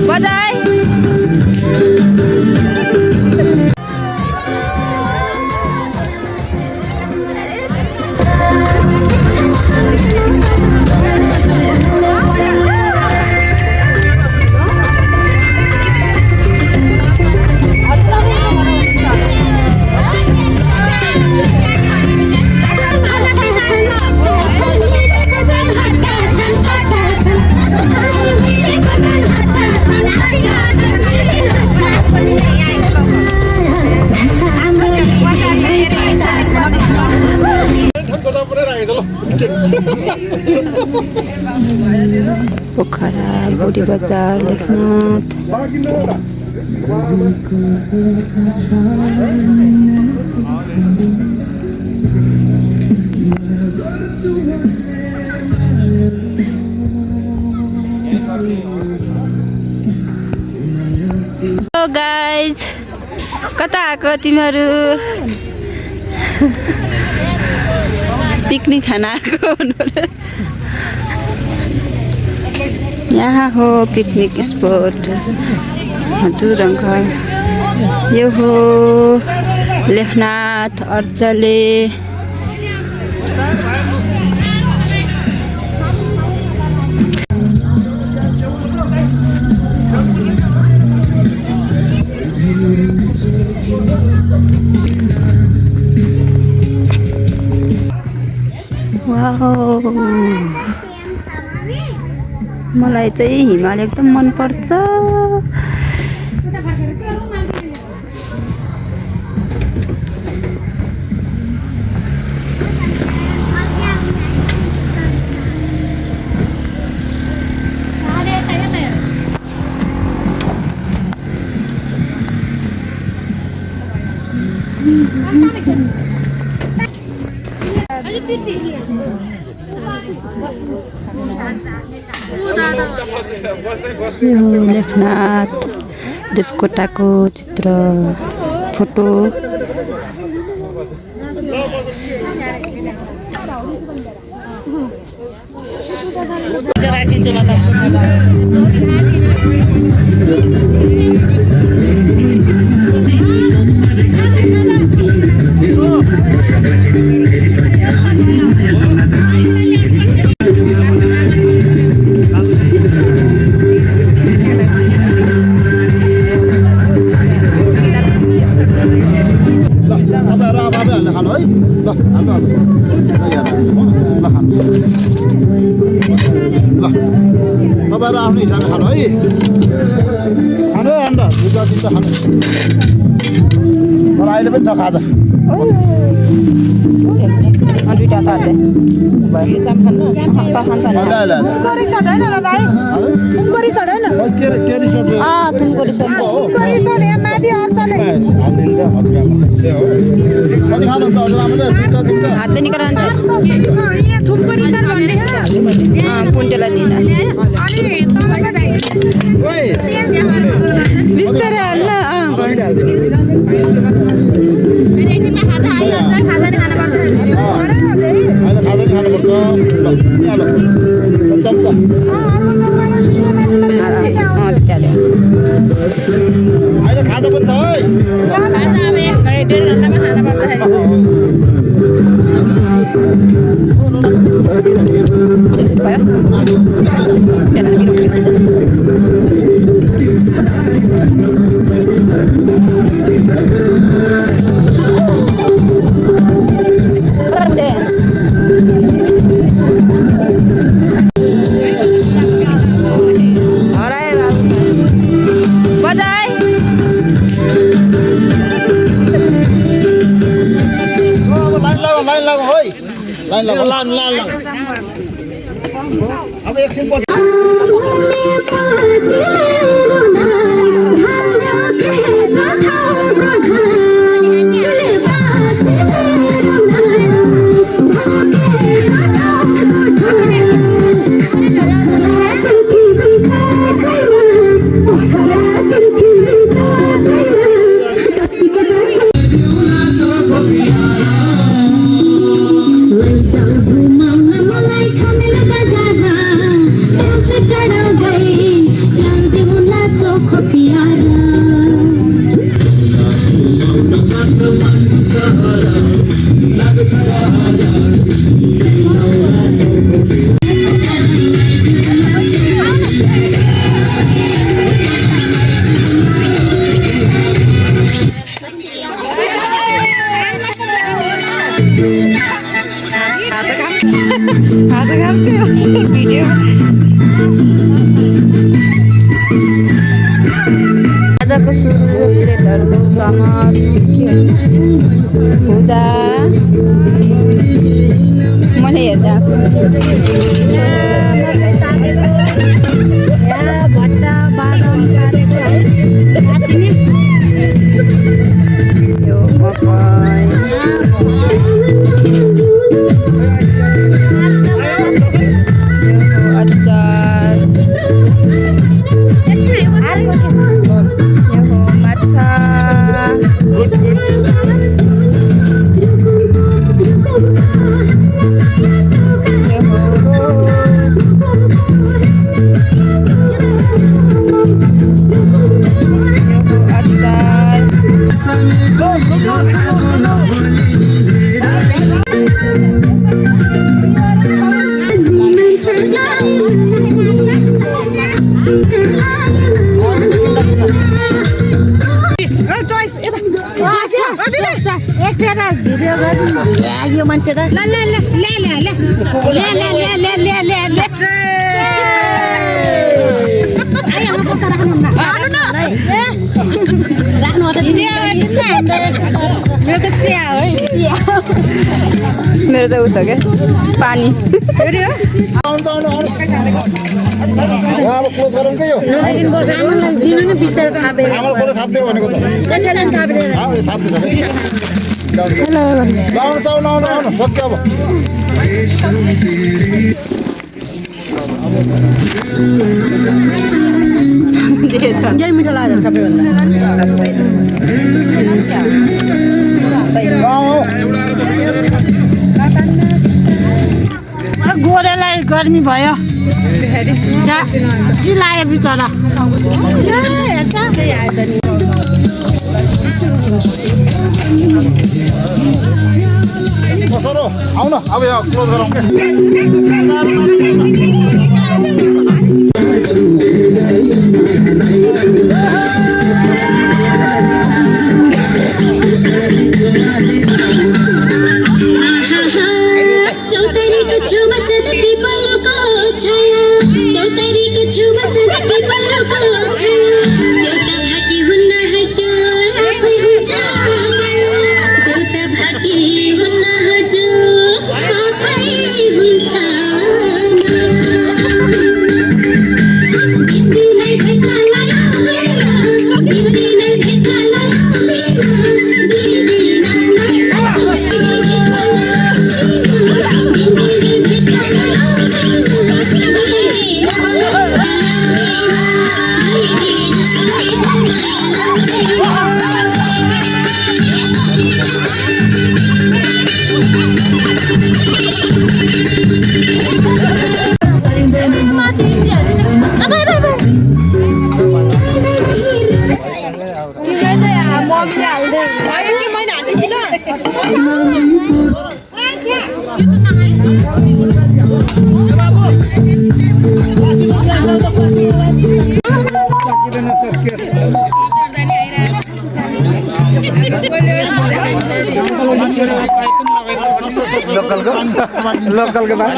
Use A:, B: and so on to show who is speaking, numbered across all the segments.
A: बधाई पोखरा बुढी बजार लेखनाथ हेलो गाइज कता आएको तिमीहरू पिकनिक खान आएको यहाँ हो पिकनिक स्पॉट हजुर अंकल यो हो लेखनाथ अर्चले वाओ मलाई चाहिँ हिमाल एकदम मन पर्छ लेखनाथ देवकोटाको चित्र फोटो
B: आफ्नो हिसाबले खानु है खानु अन्त दुईटा तिनटा खानु तर अहिले पनि छ खाजा
A: दुईटा ताते भयो चाम खानु त खान्छ नि
B: गरी सदैन र दाइ गरी सदैन के रिसोर्ट
A: तुमको रिसोर्ट हो
B: रिसोर्ट यहाँ माथि अर्चले हाल्दिन्छ हजुर कति खानुहुन्छ हजुरआमाले दुईटा तिनटा
A: हातले निकाल्छ
C: यहाँ थुमको रिसोर्ट भन्ने
A: पुन्टेलाई लिन
C: अनि तलको दाइ
B: ओइ
A: बिस्तारै हाल्न
C: रेडीमा खाजा आइहाल्छ खाजा नि खानुपर्छ
B: अहिले खाजा नि खानुपर्छ ल यहाँ ल चम्चा अहिले खाजा पनि छ है
C: खाजा अब 1 घन्टा 1.5 घन्टामा
B: लाइन अब एकछिन
D: Yeah.
A: खाजा खान्थ्यो भिडियो आजको सुरु प्लेटहरू चमच भुजा मैले हेर्दा
C: भट्टा बादाम सारेको है
A: यो मकै अचार यो माछा
C: यो मान्छे त ल ल ल ल ल ल
A: मेरो त उसो क्या पानी
B: अब क्लोज गरौँ के यो चामल कसले थाप्दियो भनेको त थाप्दैछ आउनु सक्यो अब
A: यही मिठो लाग्छ
C: गोरेलाई गर्मी भयो चिलायो बिचरा
B: सर आउन अब यहाँ क्लोज गरौँ के
D: चौतारीको छेउमा सधैँ पिपलको छाया चौतारीको छेउमा सधैँ पिपलको छाया एउटा भाकी हुन्न हजुर आफै हुन्छ एउटा भाकी हुन्न हजुर आफै हुन्छ दिनै भेट्नलाई दिनै भेट्नलाई
B: लोकल के बाद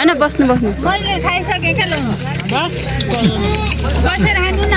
A: हैन बस्नु बस्नु
C: मैले खाइसकेँ क्या ल बसेर खानु न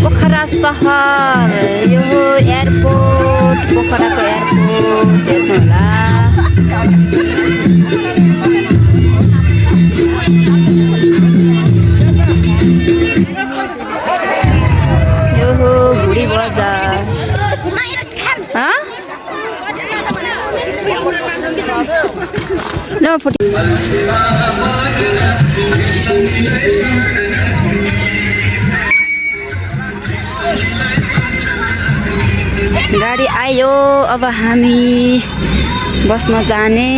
A: पोखरा सहर यो एयरपोर्ट पोखराको एयरपोर्ट हेर्नु होला यो हो भुडी बजार न फुटी गाडी आयो अब हामी बसमा जाने